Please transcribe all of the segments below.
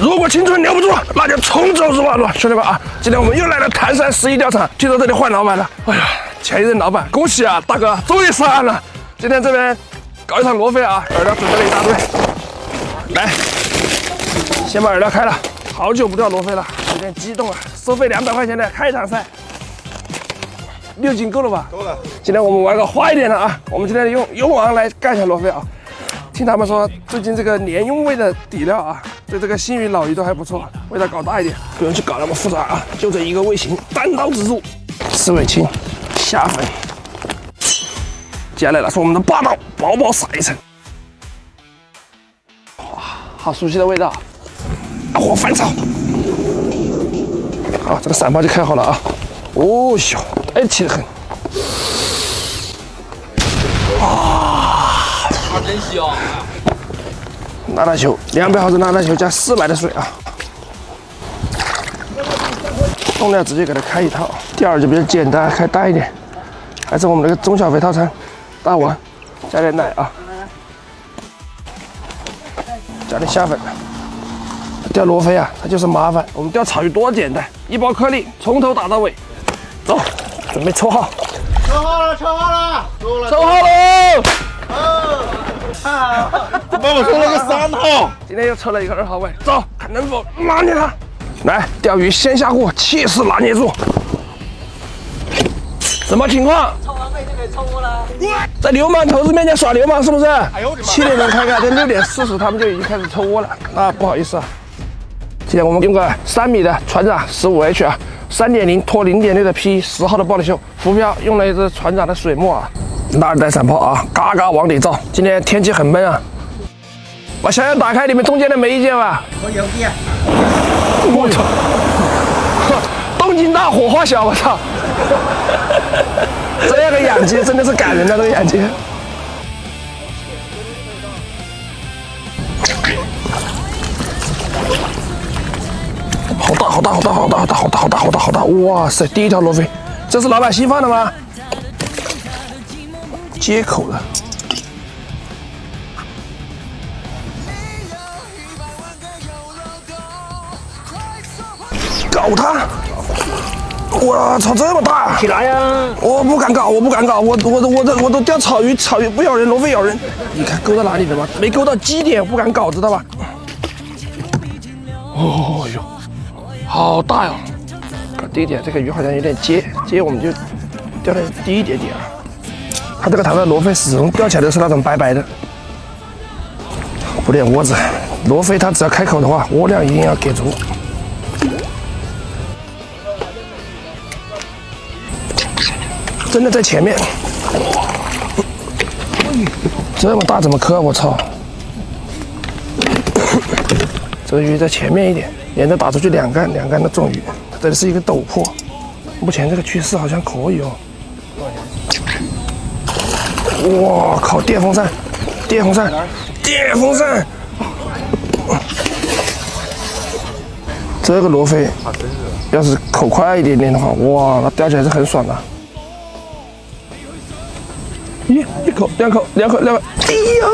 如果青春留不住，那就重走日瓦路，兄弟们啊！今天我们又来了唐山11调查，听说这里换老板了。哎呀，前一任老板，恭喜啊，大哥，终于上岸了。今天这边搞一场罗非啊，饵料准备了一大堆。来，先把饵料开了，好久不钓罗非了，有点激动啊！收费200块钱的开场赛，6斤够了吧？够了。今天我们玩个花一点的啊，我们今天用勇王来干一下罗非啊。听他们说，最近这个年用味的底料啊，对这个新鱼、老鱼都还不错，味道搞大一点，不用去搞那么复杂啊，就这一个味型，单刀直入，四尾青、虾粉。接下来呢是我们的霸道，薄薄撒一层，哇，好熟悉的味道，大火翻炒。好，这个散包就开好了啊，哦哟，带气得很。真香！辣辣球，200毫升辣辣球加400的水啊，重量直接给它开一套，钓就比较简单，开大一点，还是我们这个中小肥套餐，大碗，加点奶啊，加点虾粉。钓罗非啊，它就是麻烦，我们钓草鱼多简单，一包颗粒，从头打到尾。走，准备抽号。抽好了，抽好了，抽号喽！帮我抽了个3号，今天又抽了一个2号位，走，看能否拿捏它。来，钓鱼先下锅，气势拿捏住。什么情况？抽完费就可以抽我了。在流氓头子面前耍流氓是不是？7点钟开开，这6点40他们就已经开始抽窝了。那不好意思啊，今天我们用个3米的船长15H 啊，3.0拖0.6的 P10号的暴力秀，浮漂用了一只船长的水墨啊。那2代散炮啊，嘎嘎往里照。今天天气很闷啊，把小样打开，你们中间的没意见吧？我有意。我操！东京大火花小，我操！这样的养鸡真的是感人的，这个养鸡。好大，好大，好大，好大，好大，好大，好大，好大，好大！哇塞，第一条罗非，这是老板稀饭的吗？接口的，搞它！我操，这么大！起来呀！我不敢搞，我不敢搞，我都钓草鱼，草鱼不咬人，罗非咬人。你看勾到哪里了吗？没勾到基点，不敢搞，知道吧？哦哟，好大呀！搞低一点，这个鱼好像有点接，我们就钓的低一点点啊。它这个台湾罗非始终钓起来的是那种白白的，补点窝子。罗非它只要开口的话，窝量一定要给足。真的在前面，这么大怎么磕？我操！这个鱼在前面一点，沿着打出去2竿的重鱼。这里是一个陡坡，目前这个趋势好像可以哦。哇靠！电风扇，电风扇，电风扇！这个罗非，要是口快一点点的话，哇，那钓起来是很爽的。咦，一口、2口、2口、2口，哎呀！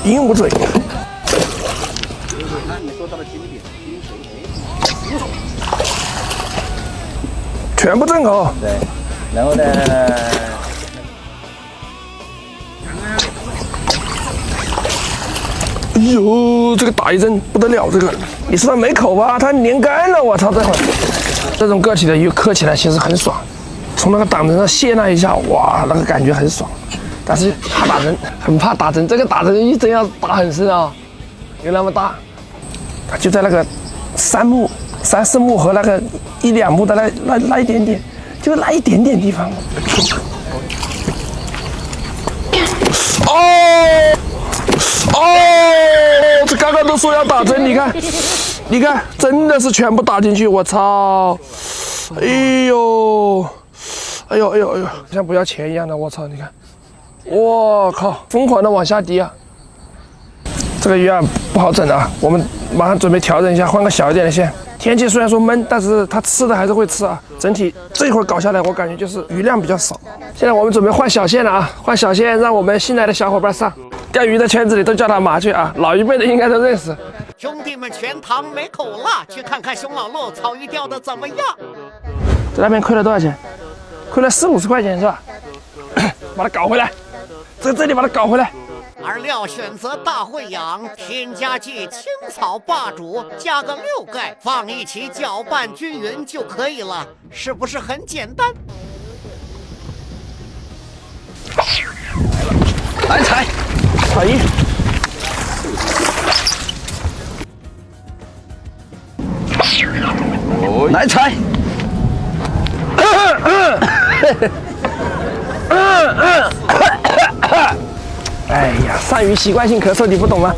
鹦鹉嘴，全部正口。对，然后呢？哎呦，这个打一针不得了！这个你是它没口吧？它粘干了，我操！这种个体的鱼磕起来其实很爽，从那个挡针上卸那一下，哇，那个感觉很爽。但是怕打针，很怕打针。这个打针一针要打很深啊，有那么大。它就在那个3、4目和那个1、2目的那一点点，就那一点点地方。哦，这刚刚都说要打针，你看，真的是全部打进去，我操！哎呦，像不要钱一样的，我操！你看，我靠，疯狂的往下滴啊！这个鱼啊不好整啊，我们马上准备调整一下，换个小一点的线，天气虽然说闷，但是它吃的还是会吃啊。整体这一会儿搞下来，我感觉就是鱼量比较少。现在我们准备换小线了啊，换小线，让我们新来的小伙伴上。钓鱼的圈子里都叫他麻雀啊，老一辈的应该都认识。兄弟们全堂没口了，去看看熊老六草鱼钓的怎么样。在那边亏了多少钱？亏了40-50块钱是吧？把它搞回来，在这里把它搞回来。而料选择大会养，添加剂青草霸主，加个6钙，放一起搅拌均匀就可以了，是不是很简单？来踩，踩一。来踩。哎呀，鳝鱼习惯性咳嗽，你不懂吗？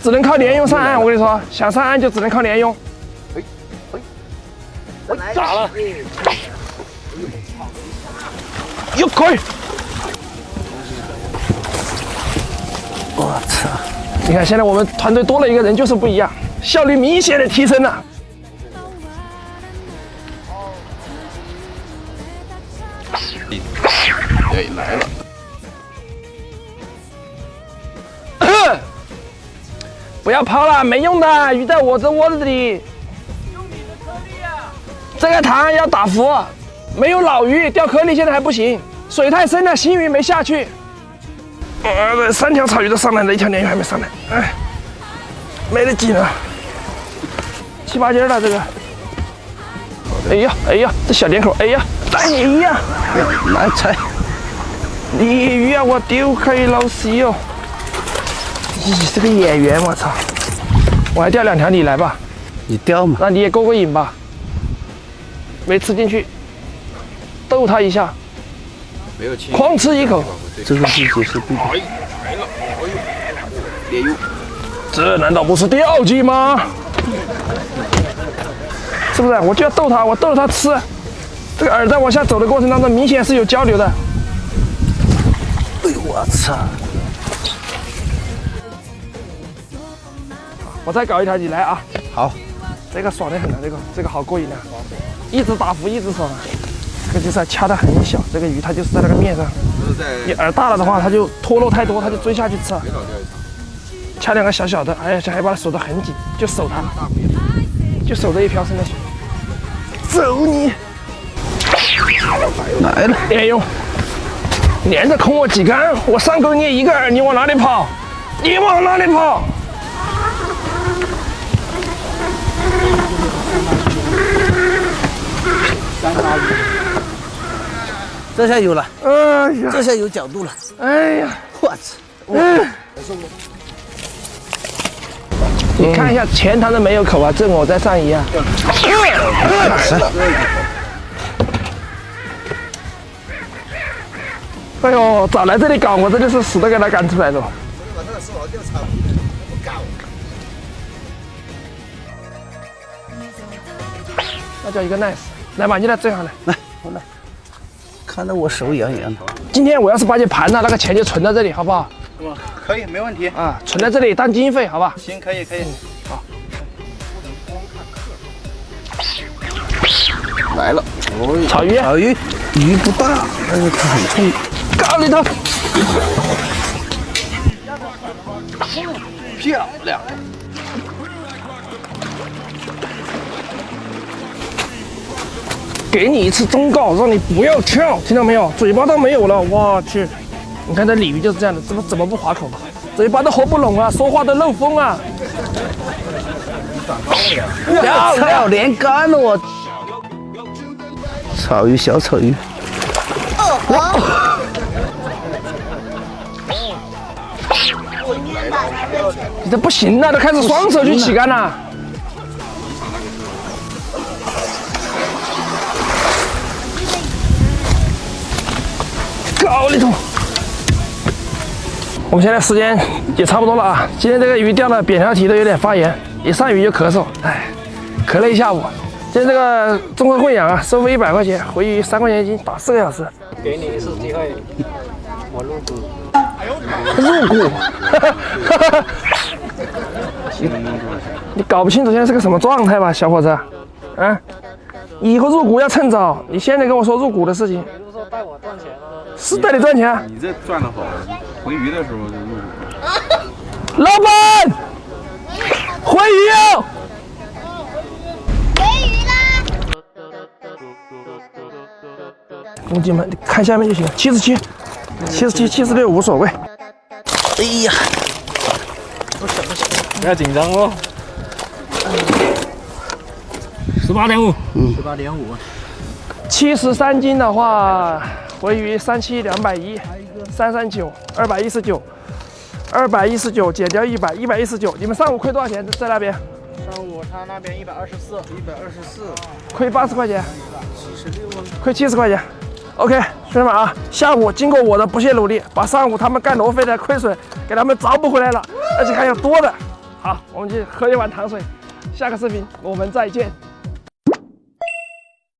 只能靠连用上岸，我跟你说，想上岸就只能靠连用。咋了？又可以！我操！你看，现在我们团队多了一个人，就是不一样，效率明显的提升了。哎，来了。不要抛了，没用的，鱼在我这窝子里。这个塘要打浮，没有老鱼，钓颗粒现在还不行，水太深了，新鱼没下去。这3条草鱼都上来了，1条鲢鱼还没上来，哎，没得挤呢，7、8斤了这个。哎呀哎呀，这小脸口，哎呀，来你呀，来踩。鲤鱼啊，我丢开老死哟！你是个演员，我操！我还钓2条，你来吧，你钓嘛？那你也过过瘾吧。没吃进去，逗他一下，没有轻，哐吃一口。这个是解释不了。来了，哎呦，鲢鱼，这难道不是钓技吗？是不是？我就要逗他，我逗着他吃。这个饵在往下走的过程当中，明显是有交流的。哎呦我操！我再搞一条，你来啊！好，这个爽得很啊，这个好过瘾啊！一直打浮，一直爽啊！这个就是要掐得很小，这个鱼它就是在那个面上。你饵大了的话，它就脱落太多，它就追下去吃。掐2个小小的，而且还把它守得很紧，就守它，就守着一瓢生的水。走你！来了，连用，连着空我几竿，我上钩捏1个饵，你往哪里跑？你往哪里跑？这下有了，哎呀，这下有角度了。哎呀，我操！你看一下前塘的没有口啊，这我在上移啊。哎呦，早来这里搞，我真的是死都给他赶出来了。那叫一个 nice， 来吧，你来最好来。来，我来，看得我手痒痒的。今天我要是把你盘了，那个钱就存在这里，好不好？可以，没问题。啊，存在这里当经费，好吧？行，可以，可以。好。来了，草鱼，草鱼，鱼不大，但是它很冲。搞里头。漂亮。给你一次忠告，让你不要跳，听到没有？嘴巴都没有了，我去！你看这鲤鱼就是这样的，怎么不划口？嘴巴都合不拢啊，说话都漏风啊！漂亮，连杆了我。草鱼，小草鱼。你这不行了，都开始双手去起竿了。搞里头。我们现在时间也差不多了啊，今天这个鱼钓的扁条体都有点发炎，一上鱼就咳嗽，哎，咳了一下午。今天这个综合会养啊，收费100块钱，回鱼3块钱一斤，打4个小时。给你一次机会，我入股。入股。你搞不清楚现在是个什么状态吧，小伙子？啊，以后入股要趁早，你现在跟我说入股的事情。比如说带我赚钱的，是带你赚钱。你这赚的好，回鱼的时候就入股了。老板，回鱼哦！回鱼啦！兄弟们，你看下面就行，77、77、76无所谓。哎呀，不要紧张哦。18.5，18.5。73斤的话，回鱼37、210、339、219、219减掉100，119。你们上午亏多少钱？在那边？上午他那边124，亏80块钱，亏70块钱。OK， 兄弟们啊，下午经过我的不懈努力，把上午他们干螺费的亏损给他们找补回来了，而且还有多的。好，我们去喝一碗糖水。下个视频我们再见。